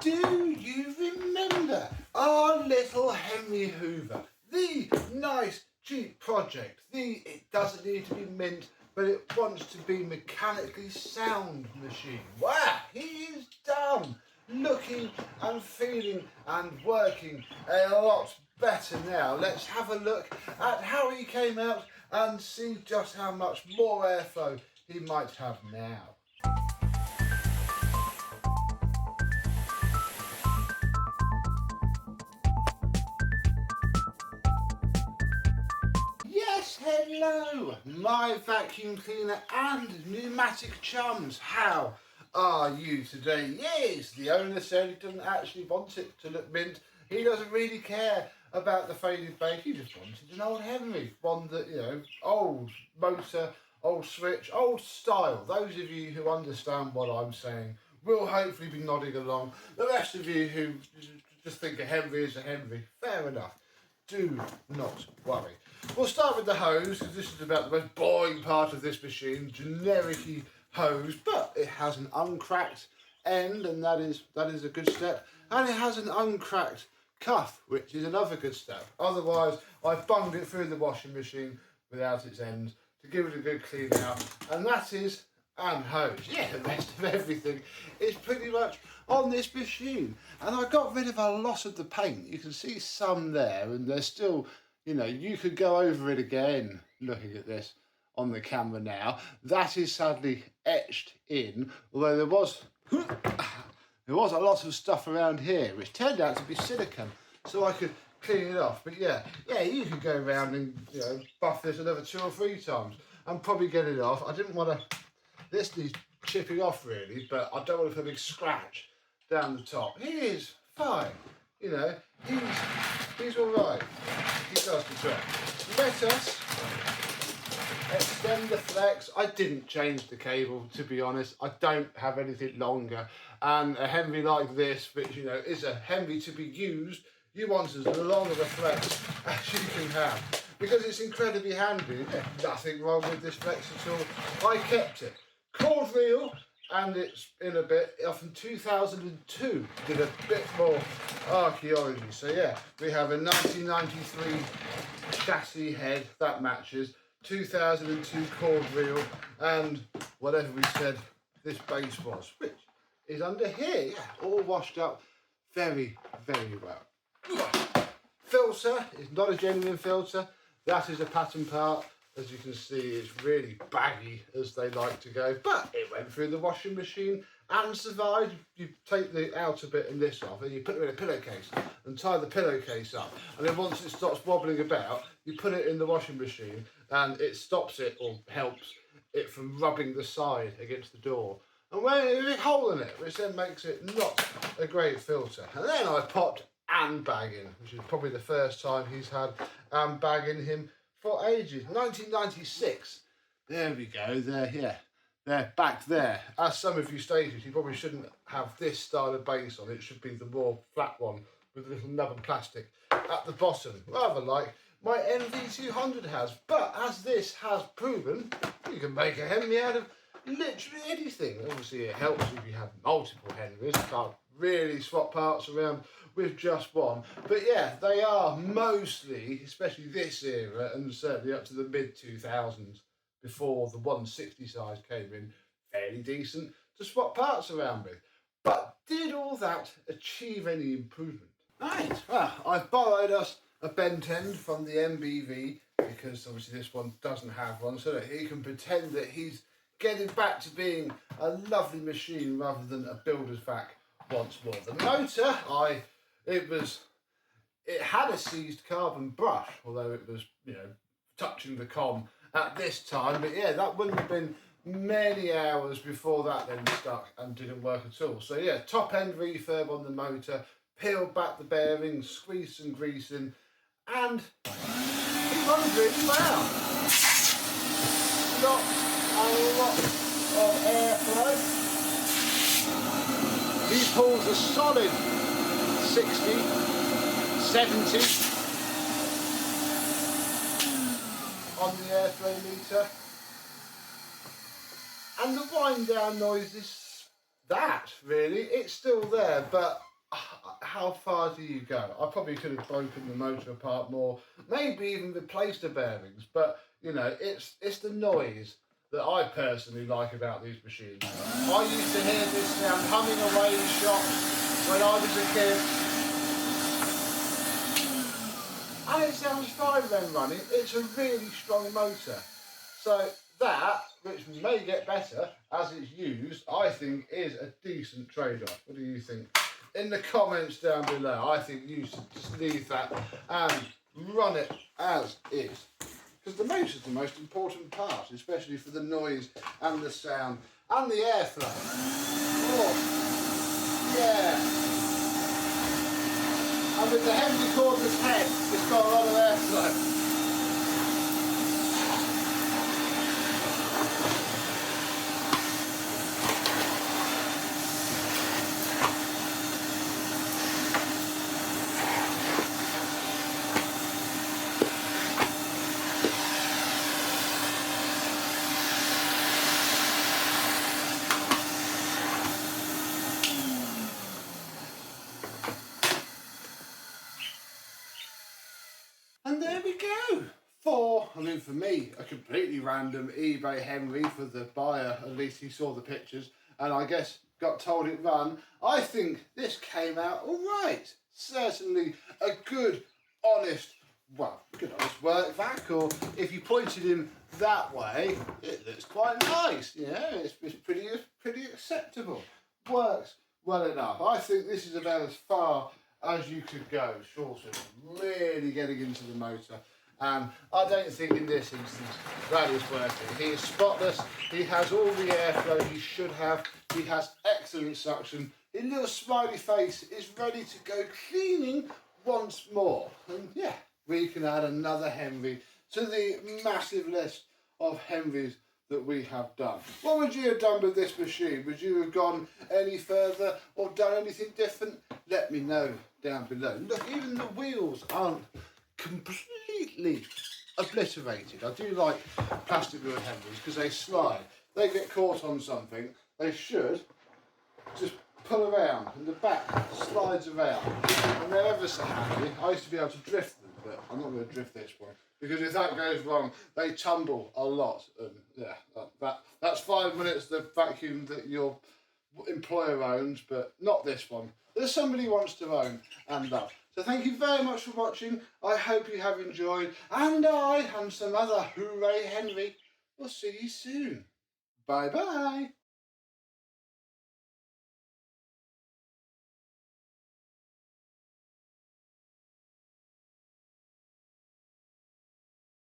Do you remember our little Henry Hoover? The nice, cheap project. It doesn't need to be mint, but it wants to be mechanically sound machine. Wow, he is done. Looking and feeling and working a lot better now. Let's have a look at how he came out and see just how much more airflow he might have now. Yes, hello, my vacuum cleaner and pneumatic chums. How are you today? Yes, the owner said he doesn't actually want it to look mint. He doesn't really care about the faded bake. He just wanted an old Henry, one that, you know, old motor, old switch, old style. Those of you who understand what I'm saying will hopefully be nodding along. The rest of you who just think a Henry is a Henry, fair enough. Do not worry. We'll start with the hose, because this is about the most boring part of this machine. Generic-y hose, but it has an uncracked end, and that is a good step. And it has an uncracked cuff, which is another good step. Otherwise, I've bunged it through the washing machine without its end to give it a good clean out, and that is and hose. Yeah, the rest of everything is pretty much on this machine. And I got rid of a lot of the paint. You can see some there, and there's still, you know, you could go over it again looking at this on the camera now. That is sadly etched in, although there was a lot of stuff around here which turned out to be silicone, so I could clean it off. But yeah, you could go around and, you know, buff this another 2 or 3 times and probably get it off. I didn't want to. This needs chipping off really, but I don't want to put a big scratch down the top. He is fine, you know, he's all right. He does the job. Let us extend the flex. I didn't change the cable, to be honest. I don't have anything longer, and a Henry like this, which, you know, is a Henry to be used, you want as long of a flex as you can have, because it's incredibly handy. Nothing wrong with this flex at all. I kept it. Cord reel, and it's in a bit, off in 2002, did a bit more archaeology. So yeah, we have a 1993 chassis head, that matches, 2002 cord reel, and whatever we said this base was, which is under here, yeah, all washed up very, very well. Filter is not a genuine filter, that is a pattern part. As you can see, it's really baggy, as they like to go, but it went through the washing machine and survived. You take the outer bit and this off, and you put it in a pillowcase and tie the pillowcase up, and then once it stops wobbling about, you put it in the washing machine and it stops it, or helps it from rubbing the side against the door, and there's a big hole in it, which then makes it not a great filter. And then I popped bag in, which is probably the first time he's had bag in him for ages. 1996. There we go. There, yeah. There, back there. As some of you stated, you probably shouldn't have this style of base on. It should be the more flat one with a little nub and plastic at the bottom, rather like my NV200 has. But as this has proven, you can make a Henry out of literally anything. Obviously, it helps if you have multiple Henrys. You can't really swap parts around with just one, but yeah, they are mostly, especially this era and certainly up to the mid 2000s, before the 160 size came in, fairly decent to swap parts around with. But did all that achieve any improvement? Right, well, I've borrowed us a bent end from the MBV, because obviously this one doesn't have one, so that he can pretend that he's getting back to being a lovely machine rather than a builder's vac once more. The motor, it had a seized carbon brush, although it was, you know, touching the com at this time, but yeah, that wouldn't have been many hours before that then stuck and didn't work at all. So yeah, top end refurb on the motor, peeled back the bearings, squeezed some grease in, and it runs really well. Not a lot of airflow. He pulls a solid 60, 70 on the airflow meter, and the wind down noise is that really, it's still there, but how far do you go? I probably could have broken the motor apart more, maybe even replaced the bearings, but you know, it's the noise that I personally like about these machines. I used to hear this sound humming away in shops when I was a kid, and it sounds fine when running. It's a really strong motor. So that, which may get better as it's used, I think is a decent trade-off. What do you think? In the comments down below, I think you should just leave that and run it as is. Because the motor is the most important part, especially for the noise and the sound and the airflow. Oh, yeah. And with the Henry cordless head, it's got a lot of airflow. And there we go. For me, a completely random eBay Henry for the buyer. At least he saw the pictures and I guess got told it ran. I think this came out all right. Certainly a good, honest work vac, or if you pointed him that way, it looks quite nice. Yeah, it's pretty acceptable. Works well enough. I think this is about as far as you could go, short of really getting into the motor. And I don't think in this instance that is working. He is spotless, he has all the airflow he should have, he has excellent suction, his little smiley face is ready to go cleaning once more. And yeah, we can add another Henry to the massive list of Henrys that we have done. What would you have done with this machine? Would you have gone any further or done anything different? Let me know down below. Look, even the wheels aren't completely obliterated. I do like plastic wheel Henrys because they slide. They get caught on something, they should just pull around and the back slides around and they're ever so handy. I used to be able to drift them, but I'm not going to drift this one because if that goes wrong they tumble a lot, and yeah, that's 5 minutes the vacuum that your employer owns, but not this one that somebody wants to own and love. So thank you very much for watching. I hope you have enjoyed, and I and some other Hooray Henry will see you soon. Bye bye.